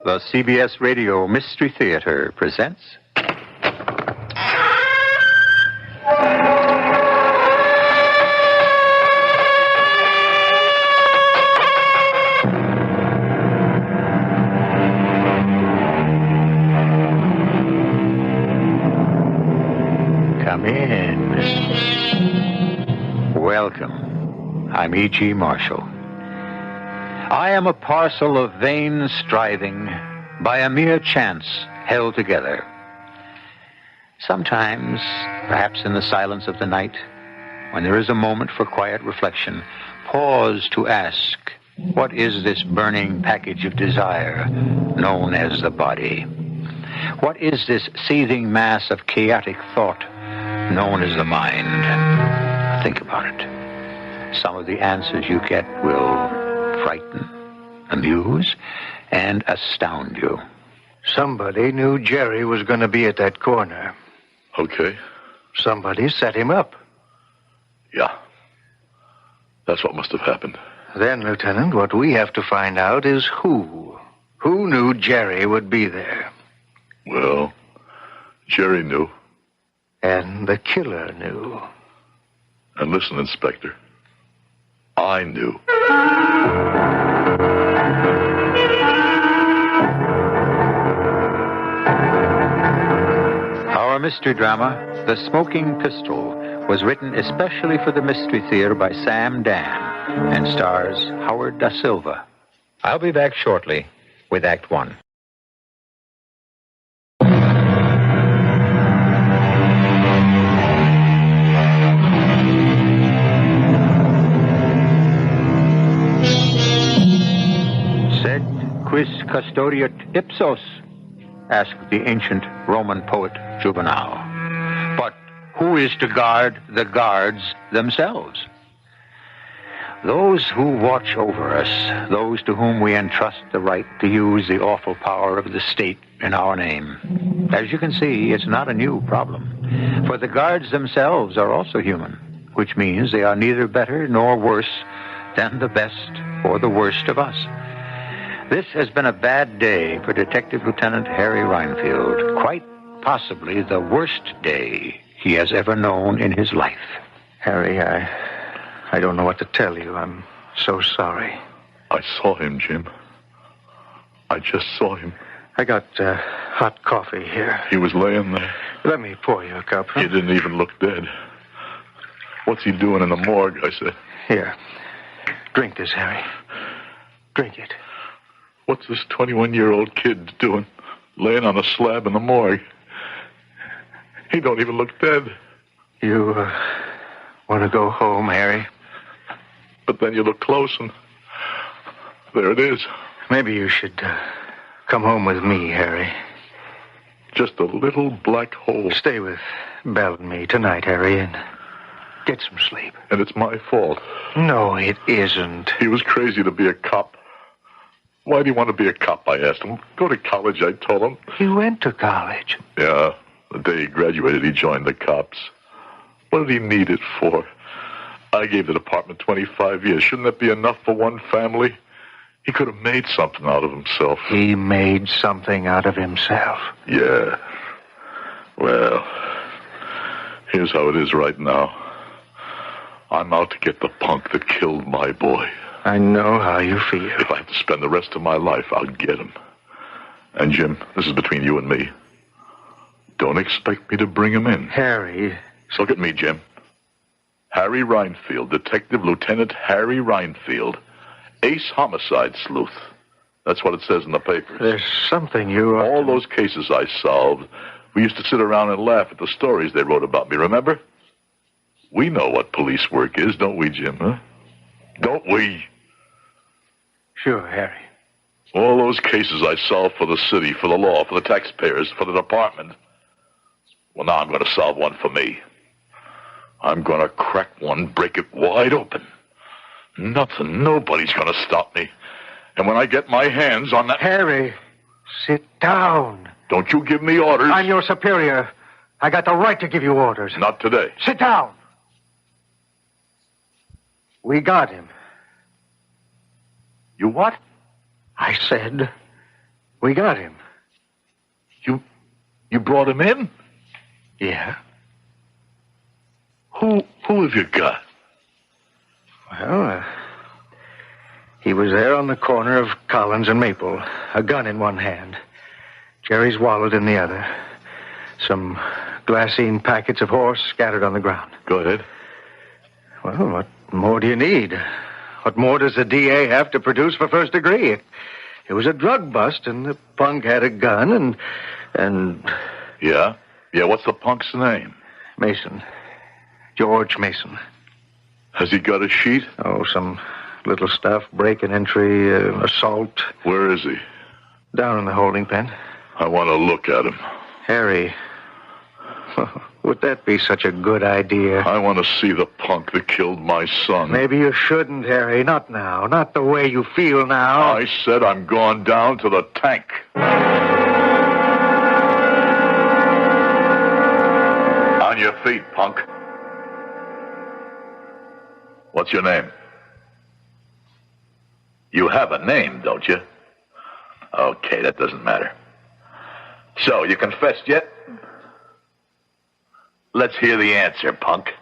The CBS Radio Mystery Theater presents... Come in. Welcome. I'm E.G. Marshall. I am a parcel of vain striving, by a mere chance held together. Sometimes, perhaps in the silence of the night, when there is a moment for quiet reflection, pause to ask, what is this burning package of desire known as the body? What is this seething mass of chaotic thought known as the mind? Think about it. Some of the answers you get will frighten, amuse, and astound you. Somebody knew Jerry was going to be at that corner. Okay. Somebody set him up. Yeah. That's what must have happened. Then, Lieutenant, what we have to find out is who. Who knew Jerry would be there? Well, Jerry knew. And the killer knew. And listen, Inspector. I knew. Our mystery drama, The Smoking Pistol, was written especially for the Mystery Theater by Sam Dann and stars Howard DaSilva. I'll be back shortly with Act One. Sed quis custodiet ipsos? Asked the ancient Roman poet Juvenal. But who is to guard the guards themselves? Those who watch over us, those to whom we entrust the right to use the awful power of the state in our name. As you can see, it's not a new problem, for the guards themselves are also human, which means they are neither better nor worse than the best or the worst of us. This has been a bad day for Detective Lieutenant Harry Reinfield. Quite possibly the worst day he has ever known in his life. Harry, I don't know what to tell you. I'm so sorry. I saw him, Jim. I just saw him. I got hot coffee here. He was laying there. Let me pour you a cup. He didn't even look dead. What's he doing in the morgue, I said. Here. Drink this, Harry. Drink it. What's this 21-year-old kid doing, laying on a slab in the morgue? He don't even look dead. You want to go home, Harry? But then you look close, and there it is. Maybe you should come home with me, Harry. Just a little black hole. Stay with Belle and me tonight, Harry, and get some sleep. And it's my fault. No, it isn't. He was crazy to be a cop. Why do you want to be a cop, I asked him. Go to college, I told him. He went to college. Yeah, the day he graduated, he joined the cops. What did he need it for? I gave the department 25 years. Shouldn't that be enough for one family? He could have made something out of himself. He made something out of himself. Yeah. Well, here's how it is right now. I'm out to get the punk that killed my boy. I know how you feel. If I have to spend the rest of my life, I'll get him. And, Jim, this is between you and me. Don't expect me to bring him in. Harry. So look at me, Jim. Harry Reinfield, Detective Lieutenant Harry Reinfield. Ace homicide sleuth. That's what it says in the papers. There's something you ought All those cases I solved, we used to sit around and laugh at the stories they wrote about me, remember? We know what police work is, don't we, Jim, huh? Don't we? Sure, Harry. All those cases I solved for the city, for the law, for the taxpayers, for the department. Well, now I'm going to solve one for me. I'm going to crack one, break it wide open. Nobody's going to stop me. And when I get my hands on that... Harry, sit down. Don't you give me orders. I'm your superior. I got the right to give you orders. Not today. Sit down. We got him. You what? I said We got him. You brought him in? Yeah. Who have you got? Well, he was there on the corner of Collins and Maple, a gun in one hand, Jerry's wallet in the other, some glassine packets of horse scattered on the ground. Go ahead. Well, what more do you need? What more does the DA have to produce for first degree? It was a drug bust, and the punk had a gun, and... Yeah? Yeah, what's the punk's name? Mason. George Mason. Has he got a sheet? Oh, some little stuff, break and entry, assault. Where is he? Down in the holding pen. I want to look at him. Harry, would that be such a good idea? I want to see the punk that killed my son. Maybe you shouldn't, Harry. Not now. Not the way you feel now. I said I'm going down to the tank. On your feet, punk. What's your name? You have a name, don't you? Okay, that doesn't matter. So, you confessed yet? Let's hear the answer, punk.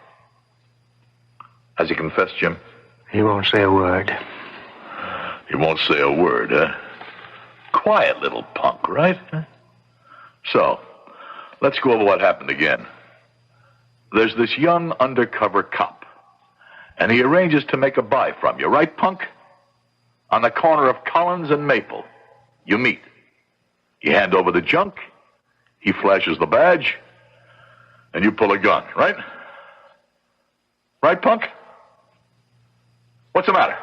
Has he confessed, Jim? He won't say a word. He won't say a word, huh? Quiet little punk, right? So, let's go over what happened again. There's this young undercover cop, and he arranges to make a buy from you, right, punk? On the corner of Collins and Maple. You meet. You hand over the junk, he flashes the badge, and you pull a gun, right? Right, punk? What's the matter?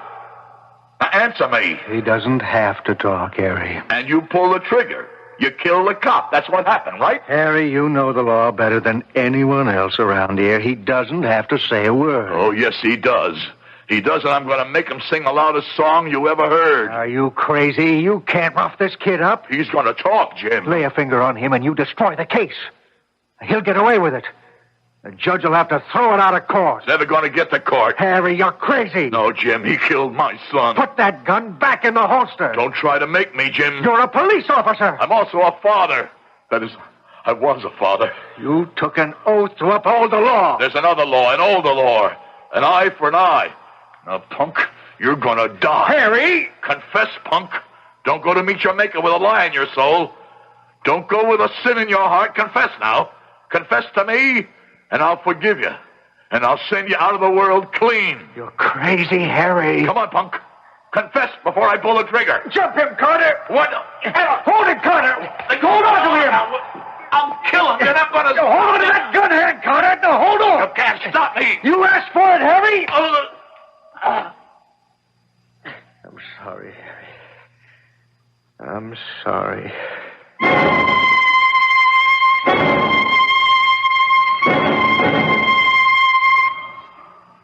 Now answer me. He doesn't have to talk, Harry. And you pull the trigger. You kill the cop. That's what happened, right? Harry, you know the law better than anyone else around here. He doesn't have to say a word. Oh, yes, he does. He does, and I'm going to make him sing the loudest song you ever heard. Are you crazy? You can't rough this kid up. He's going to talk, Jim. Lay a finger on him and you destroy the case. He'll get away with it. The judge will have to throw it out of court. Never going to get to court. Harry, you're crazy. No, Jim, he killed my son. Put that gun back in the holster. Don't try to make me, Jim. You're a police officer. I'm also a father. That is, I was a father. You took an oath to uphold the law. There's another law, an older law. An eye for an eye. Now, punk, you're going to die. Harry! Confess, punk. Don't go to meet your maker with a lie in your soul. Don't go with a sin in your heart. Confess now. Confess to me, and I'll forgive you. And I'll send you out of the world clean. You're crazy, Harry. Come on, punk. Confess before I pull the trigger. Jump him, Carter. What? Hold it, Carter. Hold on to him. I'll kill him. You're not going to... Hold on to that gun hand, Carter. No, hold on. You can't stop me. You asked for it, Harry. I'm sorry, Harry. I'm sorry.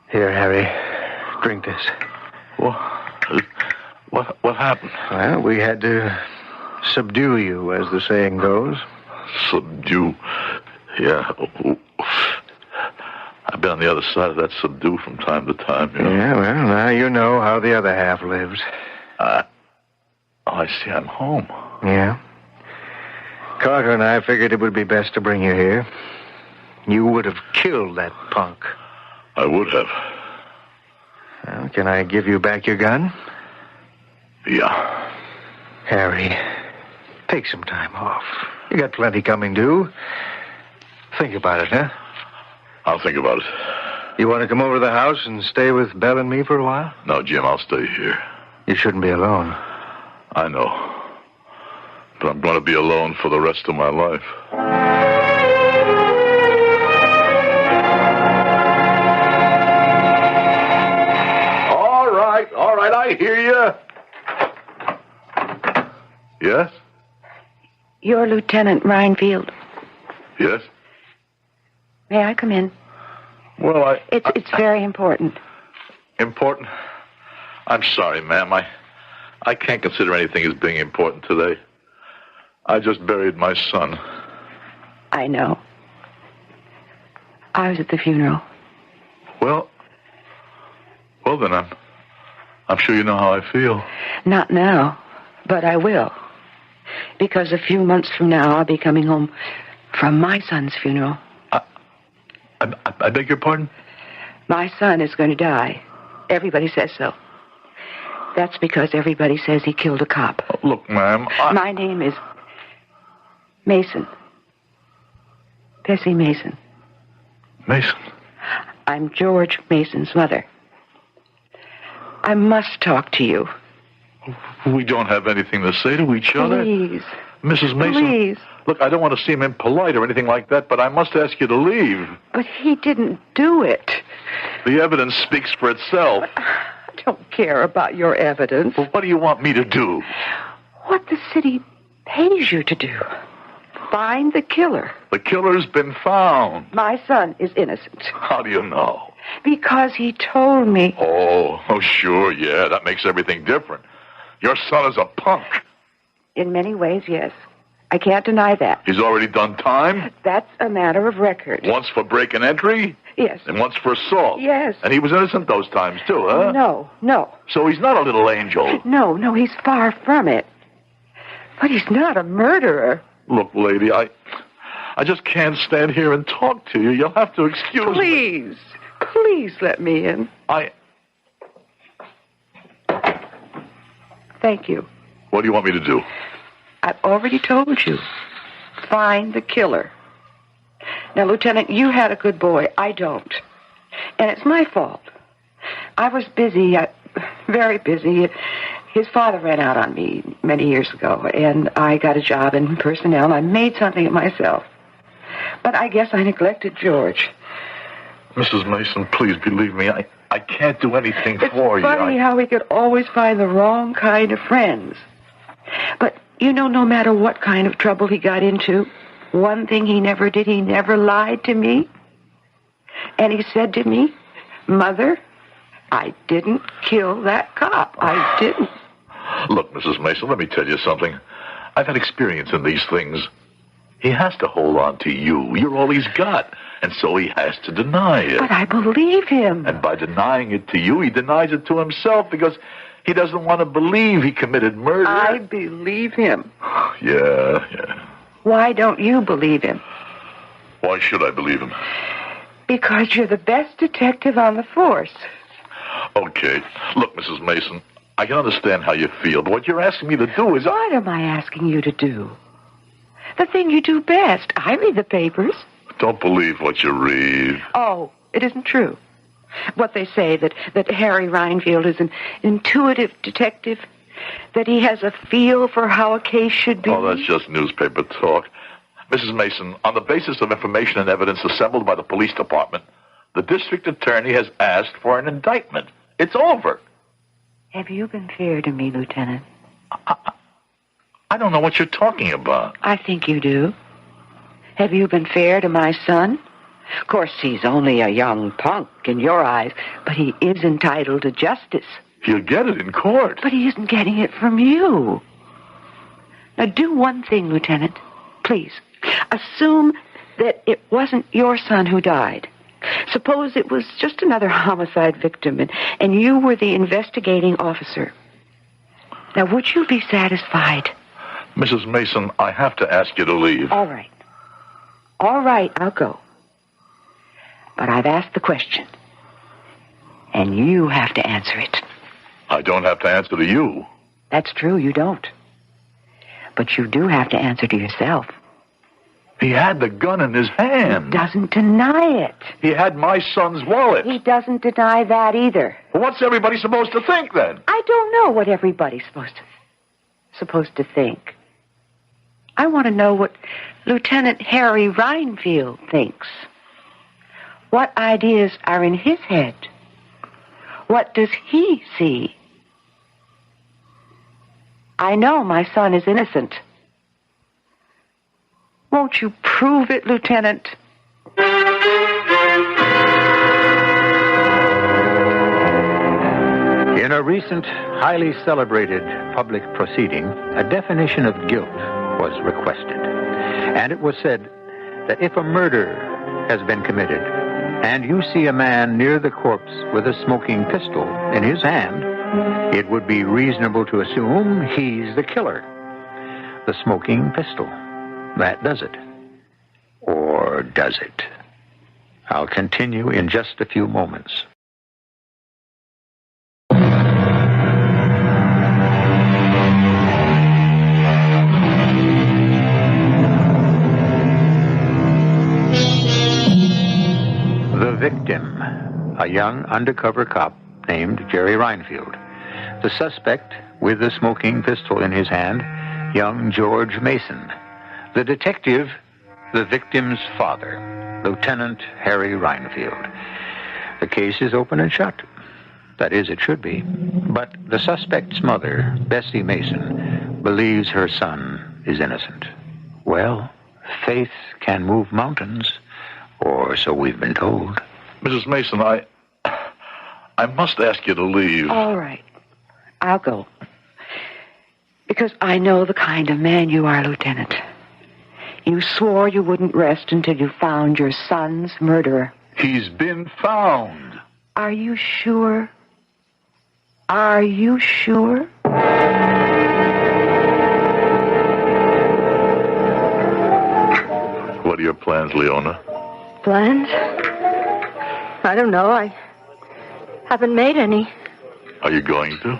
Here, Harry. Drink this. What happened? Well, we had to subdue you, as the saying goes. Subdue? Yeah. I've been on the other side of that subdue from time to time, you know. Yeah, well, now you know how the other half lives. I see. I'm home. Yeah. Carter and I figured it would be best to bring you here. You would have killed that punk. I would have. Well, can I give you back your gun? Yeah. Harry, take some time off. You got plenty coming due. Think about it, huh? I'll think about it. You want to come over to the house and stay with Belle and me for a while? No, Jim, I'll stay here. You shouldn't be alone. I know. But I'm going to be alone for the rest of my life. All right, I hear you. Yes? You're Lieutenant Rhinefield. Yes? May I come in? Well, It's very important. Important? I'm sorry, ma'am. I can't consider anything as being important today. I just buried my son. I know. I was at the funeral. Well, then I'm sure you know how I feel. Not now, but I will. Because a few months from now, I'll be coming home from my son's funeral. I beg your pardon? My son is going to die. Everybody says so. That's because everybody says he killed a cop. Look, ma'am, My name is Mason. Bessie Mason. Mason. I'm George Mason's mother. I must talk to you. We don't have anything to say to each other. Please. Mrs. Mason. Please. Look, I don't want to seem impolite or anything like that, but I must ask you to leave. But he didn't do it. The evidence speaks for itself. I don't care about your evidence. Well, what do you want me to do? What the city pays you to do. Find the killer. The killer's been found. My son is innocent. How do you know? Because he told me. Oh, sure, yeah, that makes everything different. Your son is a punk. In many ways, yes. I can't deny that. He's already done time? That's a matter of record. Once for break and entry? Yes. And once for assault? Yes. And he was innocent those times, too, huh? No. So he's not a little angel? No, he's far from it. But he's not a murderer. Look, lady, I just can't stand here and talk to you. You'll have to excuse me. Please let me in. Thank you. What do you want me to do? I've already told you. Find the killer. Now, Lieutenant, you had a good boy. I don't. And it's my fault. I was busy, very busy. His father ran out on me many years ago, and I got a job in personnel, and I made something of myself. But I guess I neglected George. Mrs. Mason, please believe me. I can't do anything for you. It's funny how we could always find the wrong kind of friends. But, you know, no matter what kind of trouble he got into, one thing he never did, he never lied to me. And he said to me, Mother, I didn't kill that cop. I didn't. Look, Mrs. Mason, let me tell you something. I've had experience in these things. He has to hold on to you. You're all he's got. And so he has to deny it. But I believe him. And by denying it to you, he denies it to himself because he doesn't want to believe he committed murder. I believe him. Yeah. Why don't you believe him? Why should I believe him? Because you're the best detective on the force. Okay. Look, Mrs. Mason, I can understand how you feel, but what you're asking me to do is... What am I asking you to do? The thing you do best. I read the papers. Don't believe what you read. Oh, it isn't true. What they say, that Harry Reinfield is an intuitive detective, that he has a feel for how a case should be. Oh, that's just newspaper talk. Mrs. Mason, on the basis of information and evidence assembled by the police department, the district attorney has asked for an indictment. It's over. Have you been fair to me, Lieutenant? I don't know what you're talking about. I think you do. Have you been fair to my son? Of course, he's only a young punk in your eyes, but he is entitled to justice. He'll get it in court. But he isn't getting it from you. Now, do one thing, Lieutenant. Please. Assume that it wasn't your son who died. Suppose it was just another homicide victim, and you were the investigating officer. Now, would you be satisfied? Mrs. Mason, I have to ask you to leave. All right. All right, I'll go. But I've asked the question, and you have to answer it. I don't have to answer to you. That's true, you don't. But you do have to answer to yourself. He had the gun in his hand. He doesn't deny it. He had my son's wallet. He doesn't deny that either. Well, what's everybody supposed to think, then? I don't know what everybody's supposed to think. I want to know what Lieutenant Harry Reinfield thinks. What ideas are in his head? What does he see? I know my son is innocent. Won't you prove it, Lieutenant? In a recent, highly celebrated public proceeding, a definition of guilt was requested. And it was said that if a murder has been committed and you see a man near the corpse with a smoking pistol in his hand, it would be reasonable to assume he's the killer. the smoking pistol. That does it. Or does it? I'll continue in just a few moments. The victim, a young undercover cop named Jerry Reinfield. The suspect, with the smoking pistol in his hand, young George Mason. The detective, the victim's father, Lieutenant Harry Reinfield. The case is open and shut. That is, it should be. But the suspect's mother, Bessie Mason, believes her son is innocent. Well, faith can move mountains, or so we've been told. Mrs. Mason, I must ask you to leave. All right. I'll go. Because I know the kind of man you are, Lieutenant. You swore you wouldn't rest until you found your son's murderer. He's been found. Are you sure? Are you sure? What are your plans, Leona? Plans? I don't know. I haven't made any. Are you going to?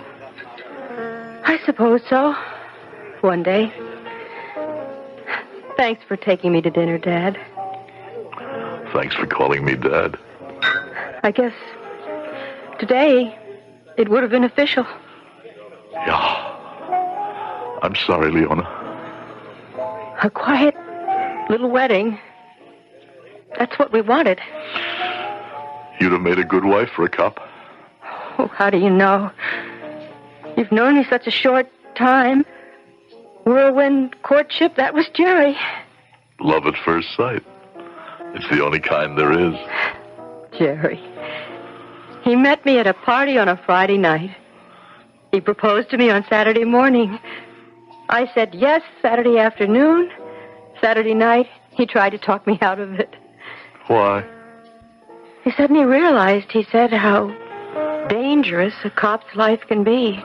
I suppose so. One day. Thanks for taking me to dinner, Dad. Thanks for calling me Dad. I guess today it would have been official. Yeah. I'm sorry, Leona. A quiet little wedding. That's what we wanted. You'd have made a good wife for a cop. Oh, how do you know? You've known me such a short time. Whirlwind courtship, that was Jerry. Love at first sight. It's the only kind there is. Jerry. He met me at a party on a Friday night. He proposed to me on Saturday morning. I said yes Saturday afternoon. Saturday night, he tried to talk me out of it. Why? He suddenly realized, he said, how dangerous a cop's life can be.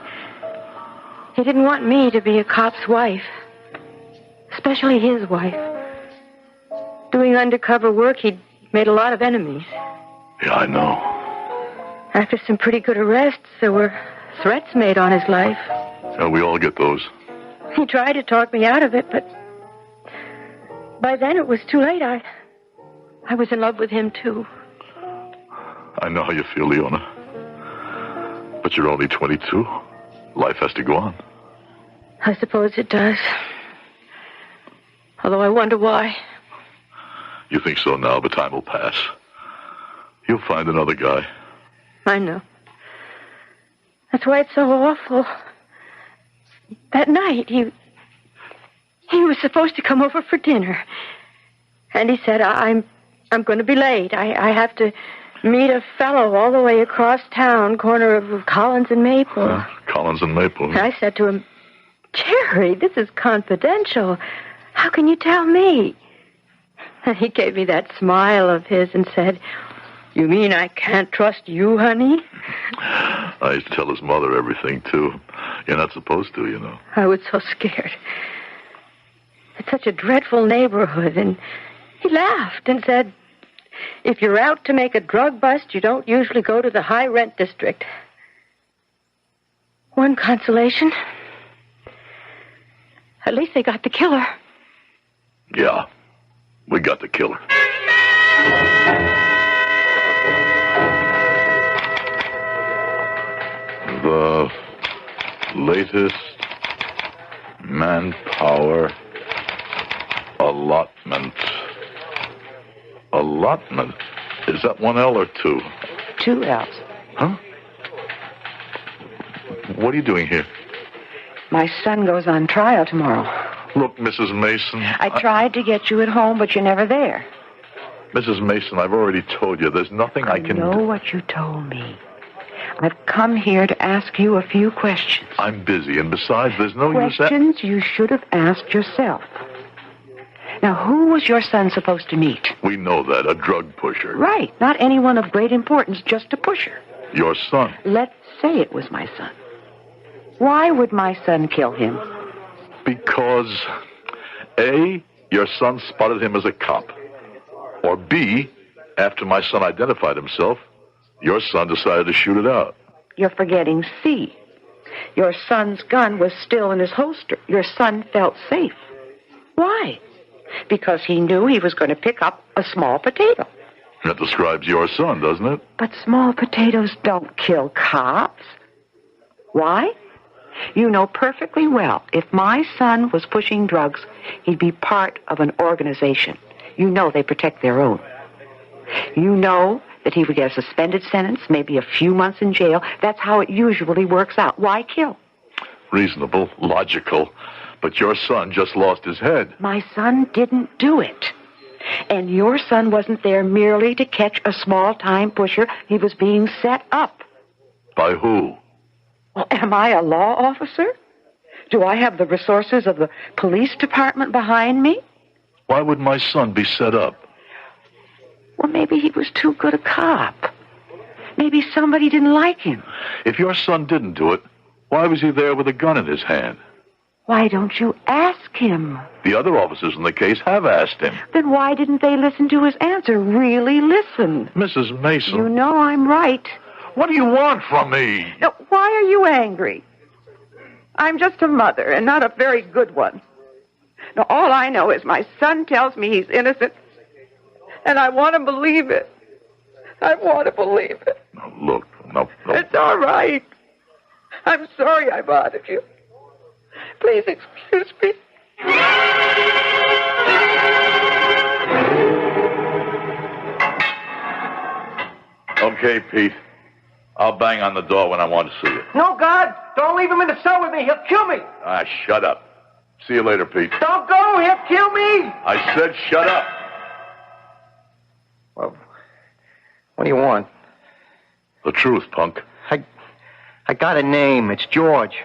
He didn't want me to be a cop's wife, especially his wife. Doing undercover work, he'd made a lot of enemies. Yeah, I know. After some pretty good arrests, there were threats made on his life. Yeah, we all get those. He tried to talk me out of it, but by then it was too late. I was in love with him, too. I know how you feel, Leona. But you're only 22. Life has to go on. I suppose it does. Although I wonder why. You think so now, but time will pass. You'll find another guy. I know. That's why it's so awful. That night, he was supposed to come over for dinner. And he said, I'm going to be late. I have to meet a fellow all the way across town, corner of Collins and Maple. Collins and Maple. And I said to him, Jerry, this is confidential. How can you tell me? And he gave me that smile of his and said, you mean I can't trust you, honey? I used to tell his mother everything, too. You're not supposed to, you know. I was so scared. It's such a dreadful neighborhood. And he laughed and said, if you're out to make a drug bust, you don't usually go to the high-rent district. One consolation. At least they got the killer. Yeah, we got the killer. The latest manpower allotment. Allotment? Is that one L or two? 2 L's. Huh? What are you doing here? My son goes on trial tomorrow. Look, Mrs. Mason. I tried to get you at home, but you're never there. Mrs. Mason, I've already told you there's nothing I can do. I know what you told me. I've come here to ask you a few questions. I'm busy, and besides, there's no use... Questions you should have asked yourself. Now, who was your son supposed to meet? We know that, a drug pusher. Right, not anyone of great importance, just a pusher. Your son. Let's say it was my son. Why would my son kill him? Because, A, your son spotted him as a cop. Or B, after my son identified himself, your son decided to shoot it out. You're forgetting C. Your son's gun was still in his holster. Your son felt safe. Why? Because he knew he was going to pick up a small potato. That describes your son, doesn't it? But small potatoes don't kill cops. Why? You know perfectly well, if my son was pushing drugs, he'd be part of an organization. You know they protect their own. You know that he would get a suspended sentence, maybe a few months in jail. That's how it usually works out. Why kill? Reasonable, logical. But your son just lost his head. My son didn't do it. And your son wasn't there merely to catch a small-time pusher. He was being set up. By who? Well, am I a law officer? Do I have the resources of the police department behind me? Why would my son be set up? Well, maybe he was too good a cop. Maybe somebody didn't like him. If your son didn't do it, why was he there with a gun in his hand? Why don't you ask him? The other officers in the case have asked him. Then why didn't they listen to his answer? Really listen. Mrs. Mason. You know I'm right. What do you want from me? Now, why are you angry? I'm just a mother, and not a very good one. Now, all I know is my son tells me he's innocent, and I want to believe it. I want to believe it. No, look, no. It's all right. I'm sorry I bothered you. Please excuse me. Okay, Pete. I'll bang on the door when I want to see you. No, God! Don't leave him in the cell with me. He'll kill me. Ah, shut up. See you later, Pete. Don't go. He'll kill me. I said shut up. Well, what do you want? The truth, punk. I got a name. It's George.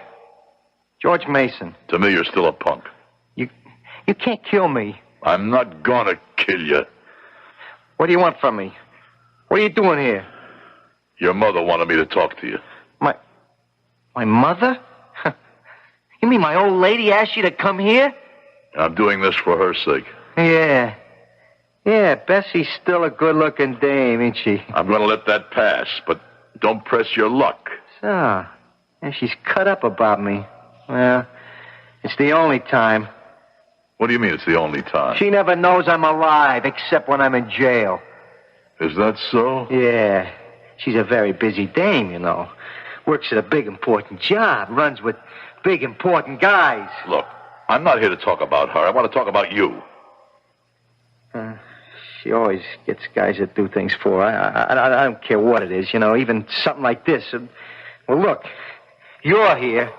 George Mason. To me, you're still a punk. You can't kill me. I'm not gonna kill you. What do you want from me? What are you doing here? Your mother wanted me to talk to you. My mother? You mean my old lady asked you to come here? I'm doing this for her sake. Yeah. Yeah, Bessie's still a good-looking dame, ain't she? I'm gonna let that pass, but don't press your luck. So, and she's cut up about me. Well, it's the only time. What do you mean it's the only time? She never knows I'm alive, except when I'm in jail. Is that so? Yeah. She's a very busy dame, you know. Works at a big, important job. Runs with big, important guys. Look, I'm not here to talk about her. I want to talk about you. She always gets guys that do things for her. I don't care what it is, you know, even something like this. Well, look, you're here.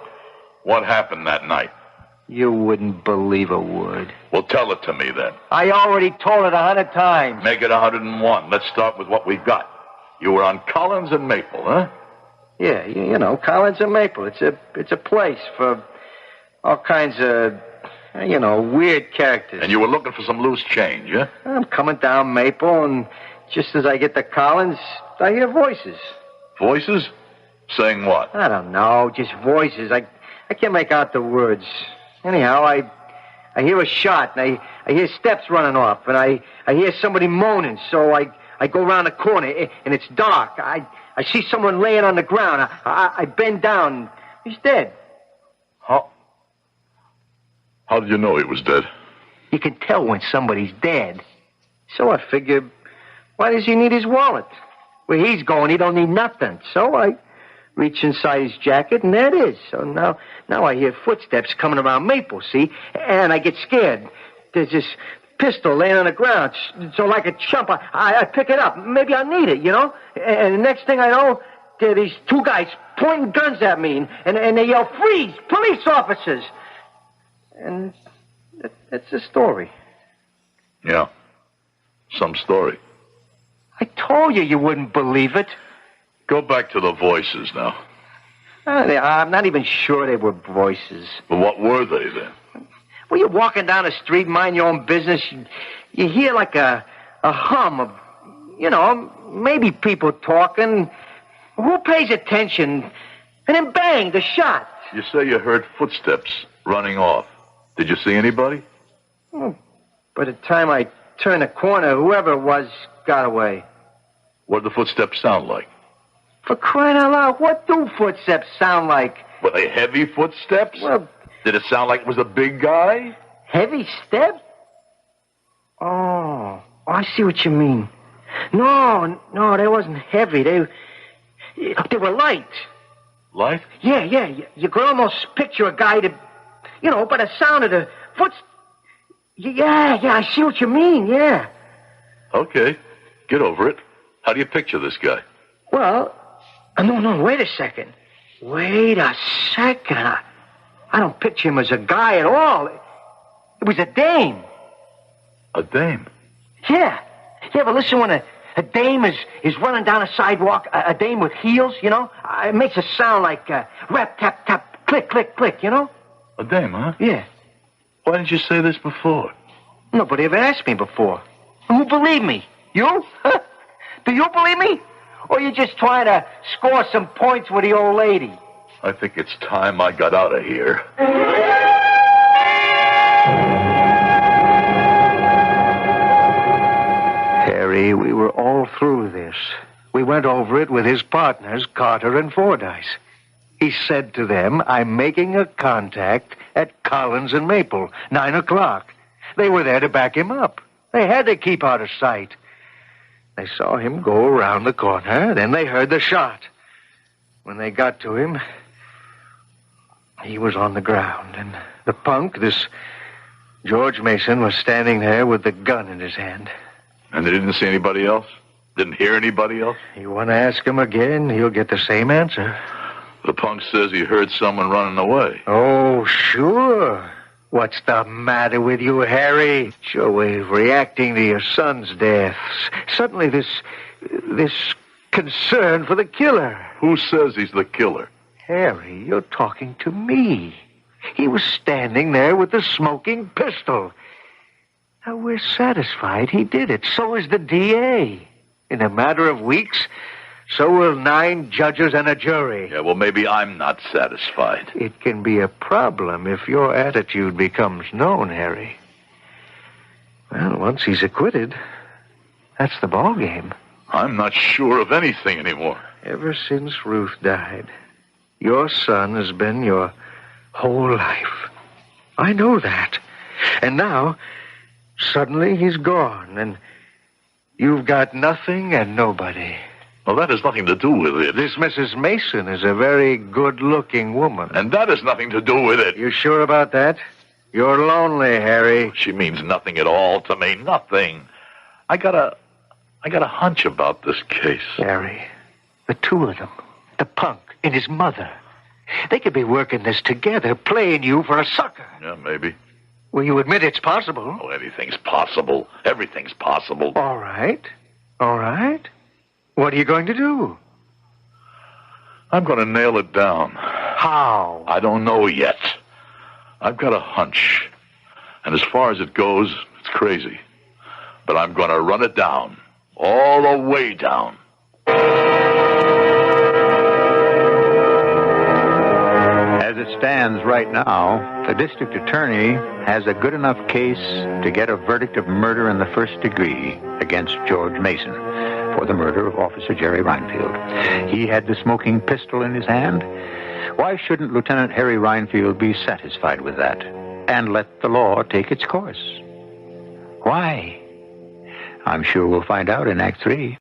What happened that night? You wouldn't believe a word. Well, tell it to me then. I already told it 100 times. Make it 101. Let's start with what we've got. You were on Collins and Maple, huh? Yeah, you know, Collins and Maple. It's a place for all kinds of, you know, weird characters. And you were looking for some loose change, huh? I'm coming down Maple, and just as I get to Collins, I hear voices. Voices? Saying what? I don't know, just voices. I can't make out the words. Anyhow, I hear a shot, and I hear steps running off, and I hear somebody moaning, so I go around the corner, and it's dark. I see someone laying on the ground. I bend down. He's dead. How did you know he was dead? You can tell when somebody's dead. So I figured, why does he need his wallet? Where he's going, he don't need nothing. So I reach inside his jacket, and there it is. So now I hear footsteps coming around Maple, see? And I get scared. There's this pistol laying on the ground. So like a chump, I pick it up. Maybe I'll need it, you know? And the next thing I know, there are these two guys pointing guns at me, and they yell, "Freeze! Police officers!" And that's the story. Yeah. Some story. I told you wouldn't believe it. Go back to the voices now. I'm not even sure they were voices. Well, what were they then? Well, you're walking down the street, mind your own business. You hear like a hum of, you know, maybe people talking. Who pays attention? And then bang, the shot. You say you heard footsteps running off. Did you see anybody? Well, by the time I turned the corner, whoever it was got away. What did the footsteps sound like? For crying out loud, what do footsteps sound like? Were they heavy footsteps? Well, did it sound like it was a big guy? heavy steps? Oh, I see what you mean. No, they wasn't heavy. They were light. Light? Yeah. You could almost picture a guy by the sound of the footsteps. Yeah, I see what you mean, yeah. Okay, get over it. How do you picture this guy? Well, no, wait a second. I don't picture him as a guy at all. It was a dame. A dame? Yeah, but listen, when a dame is running down a sidewalk, a dame with heels, it makes a sound like rap, tap, tap, click, click, click, A dame, huh? Yeah. Why didn't you say this before? Nobody ever asked me before. Who believed me? You? Do you believe me? Or you just trying to score some points with the old lady? I think it's time I got out of here. Harry, we were all through this. We went over it with his partners, Carter and Fordyce. He said to them, I'm making a contact at Collins and Maple, 9 o'clock. They were there to back him up. They had to keep out of sight. They saw him go around the corner, then they heard the shot. When they got to him, he was on the ground, and the punk, this George Mason, was standing there with the gun in his hand. And they didn't see anybody else? Didn't hear anybody else? You want to ask him again, he'll get the same answer. The punk says he heard someone running away. Oh, sure. What's the matter with you, Harry? It's your way of reacting to your son's death. Suddenly this concern for the killer. Who says he's the killer? Harry, you're talking to me. He was standing there with the smoking pistol. Now, we're satisfied he did it. So is the DA. In a matter of weeks, so will 9 judges and a jury. Yeah, well, maybe I'm not satisfied. It can be a problem if your attitude becomes known, Harry. Well, once he's acquitted, that's the ballgame. I'm not sure of anything anymore. Ever since Ruth died, your son has been your whole life. I know that. And now, suddenly he's gone, and you've got nothing and nobody. Well, that has nothing to do with it. This Mrs. Mason is a very good-looking woman. And that has nothing to do with it. You sure about that? You're lonely, Harry. She means nothing at all to me. Nothing. I got a hunch about this case. Harry, the two of them, the punk and his mother, they could be working this together, playing you for a sucker. Yeah, maybe. Well, you admit it's possible. Oh, anything's possible. Everything's possible. All right. What are you going to do? I'm going to nail it down. How? I don't know yet. I've got a hunch. And as far as it goes, it's crazy. But I'm going to run it down. All the way down. As it stands right now, the district attorney has a good enough case to get a verdict of murder in the first degree against George Mason for the murder of Officer Jerry Reinfield. He had the smoking pistol in his hand. Why shouldn't Lieutenant Harry Reinfield be satisfied with that and let the law take its course? Why? I'm sure we'll find out in Act 3.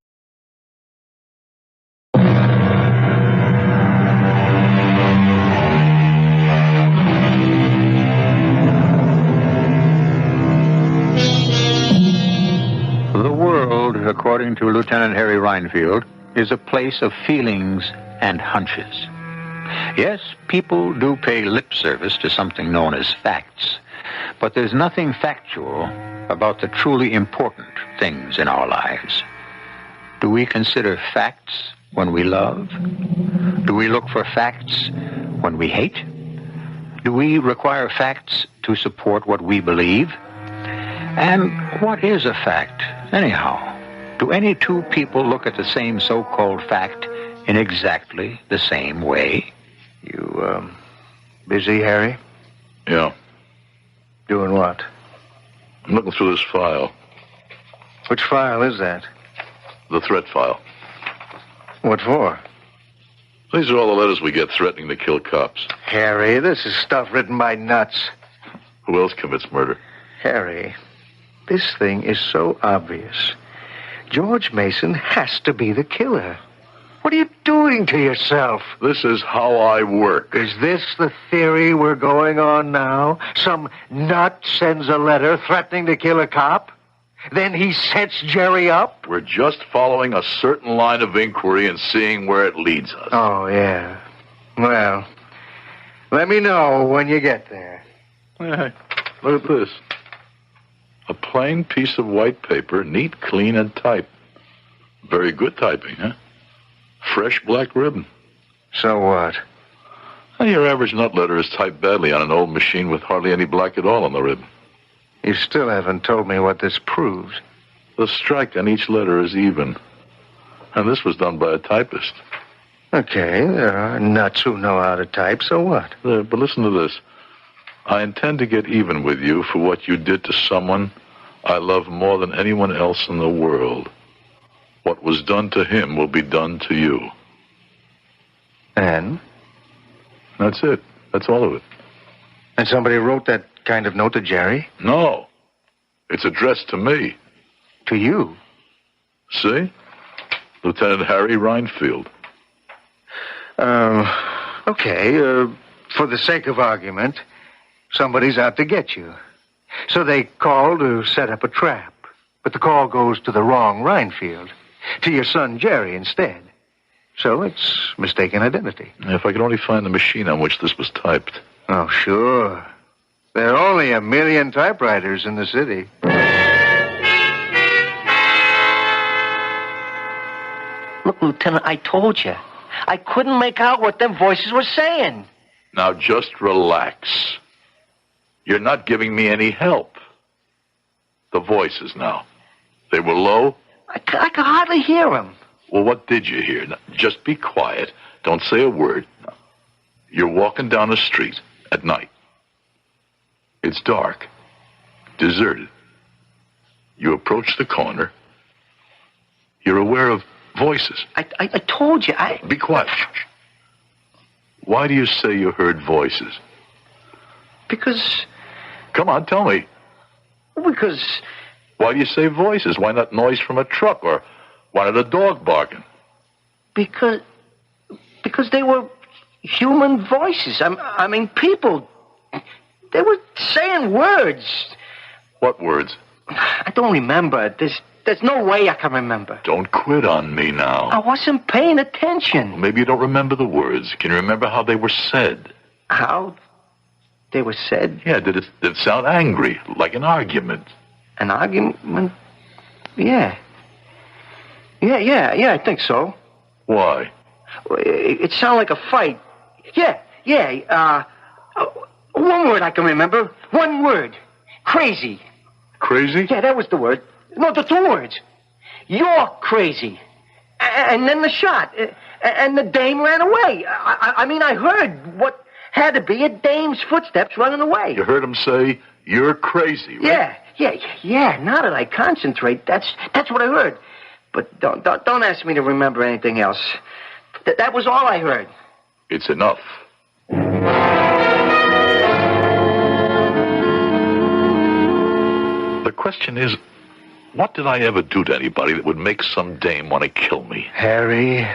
The world, according to Lieutenant Harry Reinfield, is a place of feelings and hunches. Yes, people do pay lip service to something known as facts, but there's nothing factual about the truly important things in our lives. Do we consider facts when we love? Do we look for facts when we hate? Do we require facts to support what we believe? And what is a fact, anyhow? Do any two people look at the same so-called fact in exactly the same way? You, busy, Harry? Yeah. Doing what? I'm looking through this file. Which file is that? The threat file. What for? These are all the letters we get threatening to kill cops. Harry, this is stuff written by nuts. Who else commits murder? Harry, this thing is so obvious. George Mason has to be the killer. What are you doing to yourself? This is how I work. Is this the theory we're going on now? Some nut sends a letter threatening to kill a cop? Then he sets Jerry up? We're just following a certain line of inquiry and seeing where it leads us. Oh, yeah. Well, let me know when you get there. Hey, look at this. A plain piece of white paper, neat, clean, and typed. Very good typing, huh? Fresh black ribbon. So what? Well, your average nut letter is typed badly on an old machine with hardly any black at all on the ribbon. You still haven't told me what this proves. The strike on each letter is even. And this was done by a typist. Okay, there are nuts who know how to type, so what? But listen to this. I intend to get even with you for what you did to someone I love more than anyone else in the world. What was done to him will be done to you. And? That's it. That's all of it. And somebody wrote that kind of note to Jerry? No. It's addressed to me. To you? See? Lieutenant Harry Reinfield. Okay, for the sake of argument, somebody's out to get you. So they call to set up a trap. But the call goes to the wrong Reinfield. To your son Jerry instead. So it's mistaken identity. If I could only find the machine on which this was typed. Oh, sure. There are only 1 million typewriters in the city. Look, Lieutenant, I told you. I couldn't make out what them voices were saying. Now just relax. You're not giving me any help. The voices now. They were low? I could hardly hear them. Well, what did you hear? Now, just be quiet. Don't say a word. You're walking down a street at night. It's dark. Deserted. You approach the corner. You're aware of voices. I told you, Be quiet. Shh. Why do you say you heard voices? Because... Come on, tell me. Because... Why do you say voices? Why not noise from a truck or why not a dog barking? Because they were human voices. I mean, people. They were saying words. What words? I don't remember. There's no way I can remember. Don't quit on me now. I wasn't paying attention. Maybe you don't remember the words. Can you remember how they were said? How they were said? Yeah, did it sound angry, like an argument? An argument? Yeah. Yeah, I think so. Why? It sounded like a fight. Yeah. One word I can remember. One word. Crazy. Crazy? Yeah, that was the word. No, the 2 words. You're crazy. And then the shot. And the dame ran away. I mean, I heard what had to be a dame's footsteps running away. You heard him say, you're crazy, right? Yeah. Now that I concentrate, that's what I heard. But don't ask me to remember anything else. That was all I heard. It's enough. The question is, what did I ever do to anybody that would make some dame want to kill me? Harry,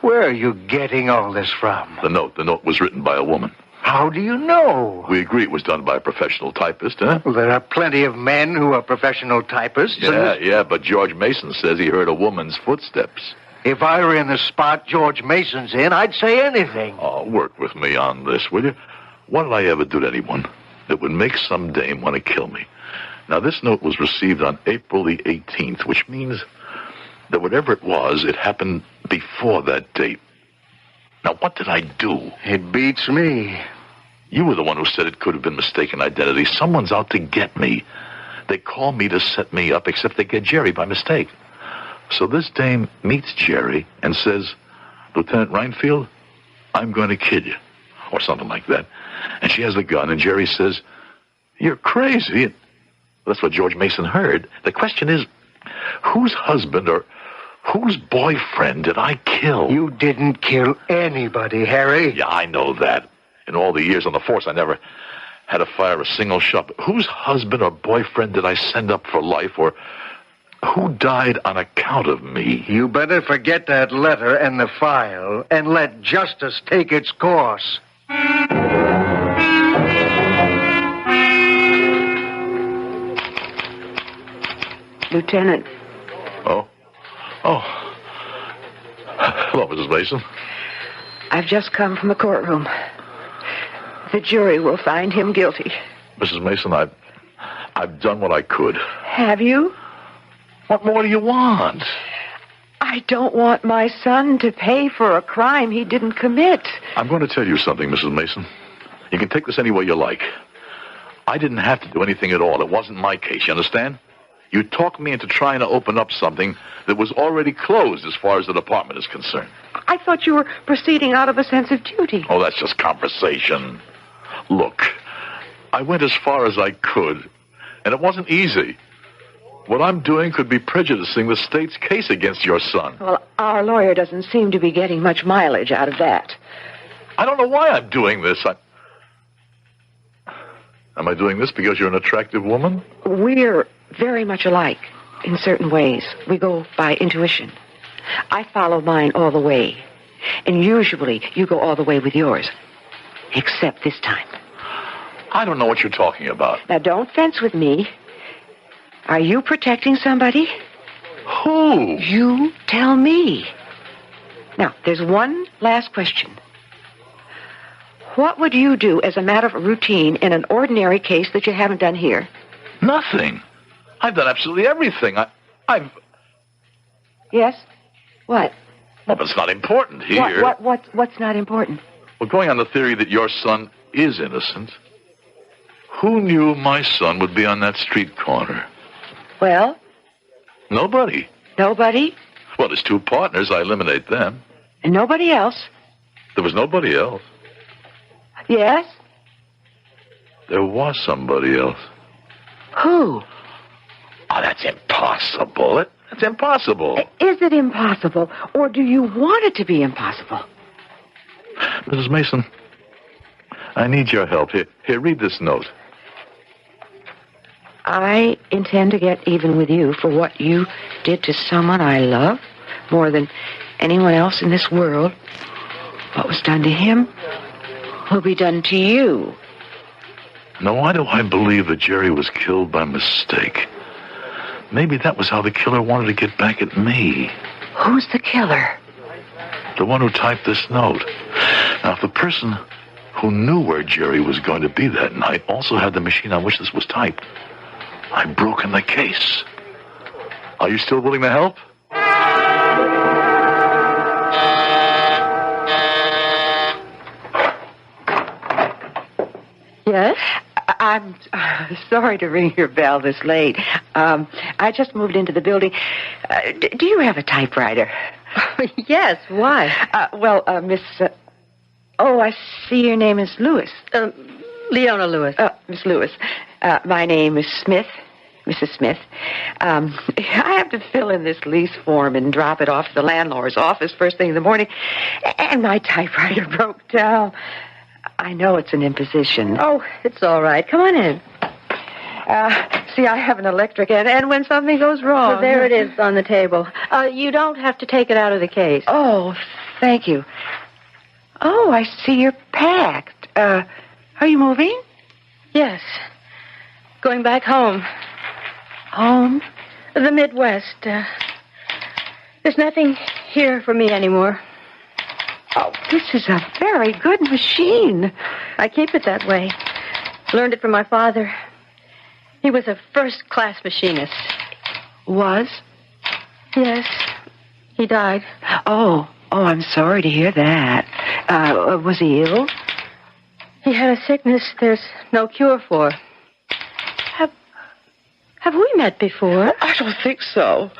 where are you getting all this from? The note was written by a woman. How do you know? We agree it was done by a professional typist, huh? Well, there are plenty of men who are professional typists. Yeah, but George Mason says he heard a woman's footsteps. If I were in the spot George Mason's in, I'd say anything. Oh, work with me on this, will you? What did I ever do to anyone that would make some dame want to kill me? Now, this note was received on April the 18th, which means that whatever it was, it happened before that date. Now, what did I do? It beats me. You were the one who said it could have been mistaken identity. Someone's out to get me. They call me to set me up, except they get Jerry by mistake. So this dame meets Jerry and says, Lieutenant Reinfield, I'm going to kill you. Or something like that. And she has the gun, and Jerry says, You're crazy. That's what George Mason heard. The question is, whose husband or whose boyfriend did I kill? You didn't kill anybody, Harry. Yeah, I know that. In all the years on the force, I never had to fire a single shot. But whose husband or boyfriend did I send up for life, or who died on account of me? You better forget that letter and the file and let justice take its course. Lieutenant. Oh. Hello, Mrs. Mason. I've just come from the courtroom. The jury will find him guilty. Mrs. Mason, I've done what I could. Have you? What more do you want? I don't want my son to pay for a crime he didn't commit. I'm going to tell you something, Mrs. Mason. You can take this any way you like. I didn't have to do anything at all. It wasn't my case, you understand? You talked me into trying to open up something that was already closed as far as the department is concerned. I thought you were proceeding out of a sense of duty. Oh, that's just conversation. Look, I went as far as I could, and it wasn't easy. What I'm doing could be prejudicing the state's case against your son. Well, our lawyer doesn't seem to be getting much mileage out of that. I don't know why I'm doing this. Am I doing this because you're an attractive woman? We're very much alike in certain ways. We go by intuition. I follow mine all the way. And usually you go all the way with yours. Except this time. I don't know what you're talking about. Now, don't fence with me. Are you protecting somebody? Who? You tell me. Now, there's one last question. What would you do as a matter of routine in an ordinary case that you haven't done here? Nothing. I've done absolutely everything. I've... Yes? What? Well, but it's not important here. What's not important? Well, going on the theory that your son is innocent, who knew my son would be on that street corner? Well? Nobody. Nobody? Well, there's two partners. I eliminate them. And nobody else? There was nobody else. Yes? There was somebody else. Who? Oh, that's impossible. That's impossible. Is it impossible, or do you want it to be impossible? Mrs. Mason, I need your help. Here, read this note. I intend to get even with you for what you did to someone I love more than anyone else in this world. What was done to him will be done to you. Now, why do I believe that Jerry was killed by mistake? Maybe that was how the killer wanted to get back at me. Who's the killer? The one who typed this note. Now, if the person who knew where Jerry was going to be that night also had the machine on which this was typed, I've broken the case. Are you still willing to help? Yes? I'm sorry to ring your bell this late. I just moved into the building. Do you have a typewriter? Yes, why? Miss... I see your name is Lewis. Leona Lewis. Miss Lewis. My name is Smith, Mrs. Smith. I have to fill in this lease form and drop it off to the landlord's office first thing in the morning, and my typewriter broke down. I know it's an imposition. Oh, it's all right. Come on in. See, I have an electric, and when something goes wrong... Well, there it is on the table. You don't have to take it out of the case. Oh, thank you. Oh, I see you're packed. Are you moving? Yes. Going back home. Home? The Midwest. There's nothing here for me anymore. Oh, this is a very good machine. I keep it that way. Learned it from my father. He was a first-class machinist. Was? Yes. He died. Oh, I'm sorry to hear that. Was he ill? He had a sickness there's no cure for. Have we met before? I don't think so.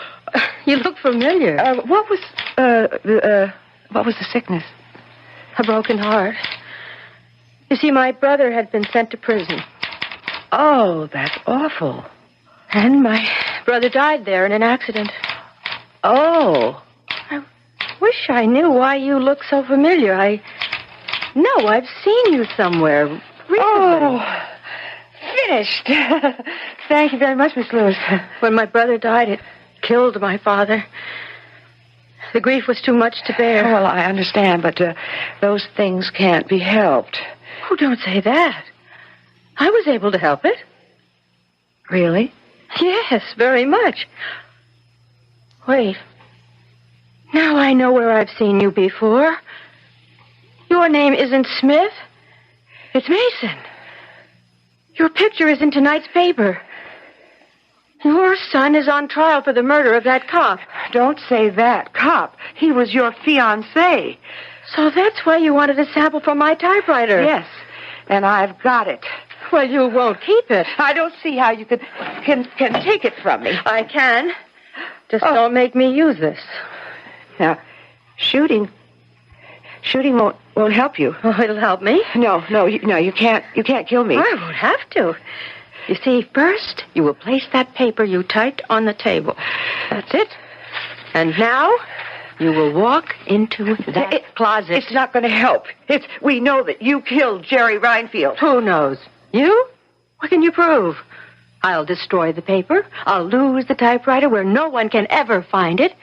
You look familiar. What was the sickness? A broken heart. You see, my brother had been sent to prison. Oh, that's awful. And my brother died there in an accident. Oh. I wish I knew why you look so familiar. No, I've seen you somewhere recently. Oh, finished. Thank you very much, Miss Lewis. When my brother died, it killed my father. The grief was too much to bear. Oh, well, I understand, but those things can't be helped. Oh, don't say that. I was able to help it. Really? Yes, very much. Wait. Now I know where I've seen you before. Your name isn't Smith. It's Mason. Your picture is in tonight's paper. Your son is on trial for the murder of that cop. Don't say that. Cop. He was your fiancé. So that's why you wanted a sample from my typewriter. Yes, and I've got it. Well, you won't keep it. I don't see how you can take it from me. I can. Just don't make me use this. Now, shooting won't help you. Oh, it'll help me. No, you can't kill me. I won't have to. You see, first, you will place that paper you typed on the table. That's it. And now, you will walk into that closet. It's not going to help. We know that you killed Jerry Reinfield. Who knows? You? What can you prove? I'll destroy the paper. I'll lose the typewriter where no one can ever find it.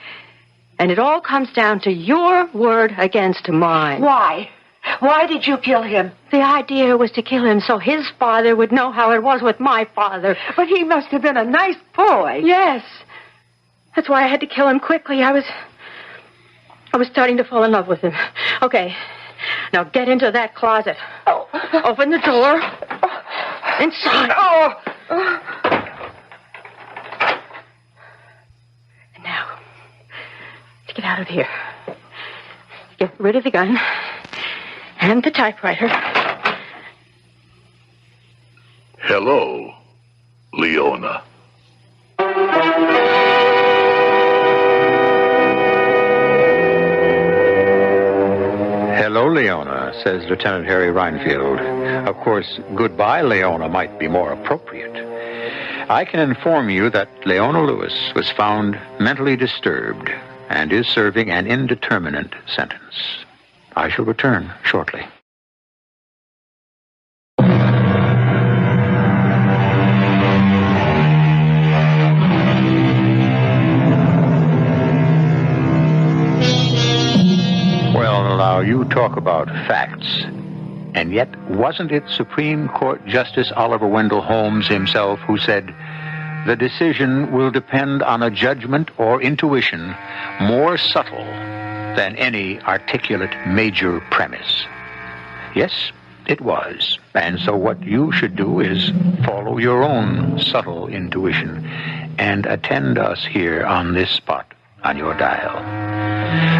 And it all comes down to your word against mine. Why? Why did you kill him? The idea was to kill him so his father would know how it was with my father. But he must have been a nice boy. Yes. That's why I had to kill him quickly. I was starting to fall in love with him. Okay. Now get into that closet. Oh. Open the door. Inside. Oh. And now, let's get out of here. Get rid of the gun. And the typewriter. Hello, Leona. Hello, Leona, says Lieutenant Harry Reinfield. Of course, goodbye, Leona, might be more appropriate. I can inform you that Leona Lewis was found mentally disturbed and is serving an indeterminate sentence. I shall return shortly. Well, now, you talk about facts. And yet, wasn't it Supreme Court Justice Oliver Wendell Holmes himself who said, "The decision will depend on a judgment or intuition more subtle than any articulate major premise"? Yes, it was. And so what you should do is follow your own subtle intuition and attend us here on this spot on your dial.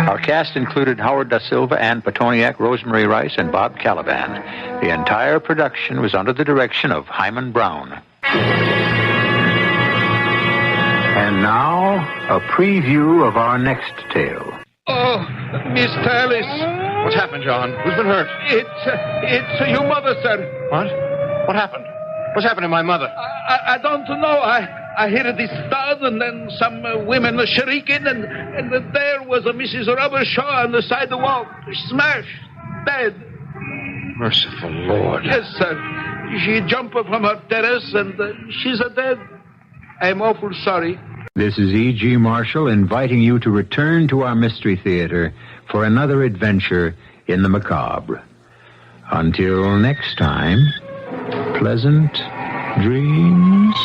Our cast included Howard DaSilva, Ann Pitoniak, Rosemary Rice, and Bob Kaliban. The entire production was under the direction of Himan Brown. And now, a preview of our next tale. Oh, Miss Tallis. What's happened, John? Who's been hurt? It's your mother, sir. What? What happened? What's happened to my mother? I don't know. I heard this thud, and then some women were shrieking, and there was a Mrs. Robershaw on the side of the wall, smashed, dead. Merciful Lord. Yes, sir. She jumped from her terrace, and she's dead. I'm awful sorry. This is E.G. Marshall inviting you to return to our Mystery Theater for another adventure in the macabre. Until next time, pleasant dreams.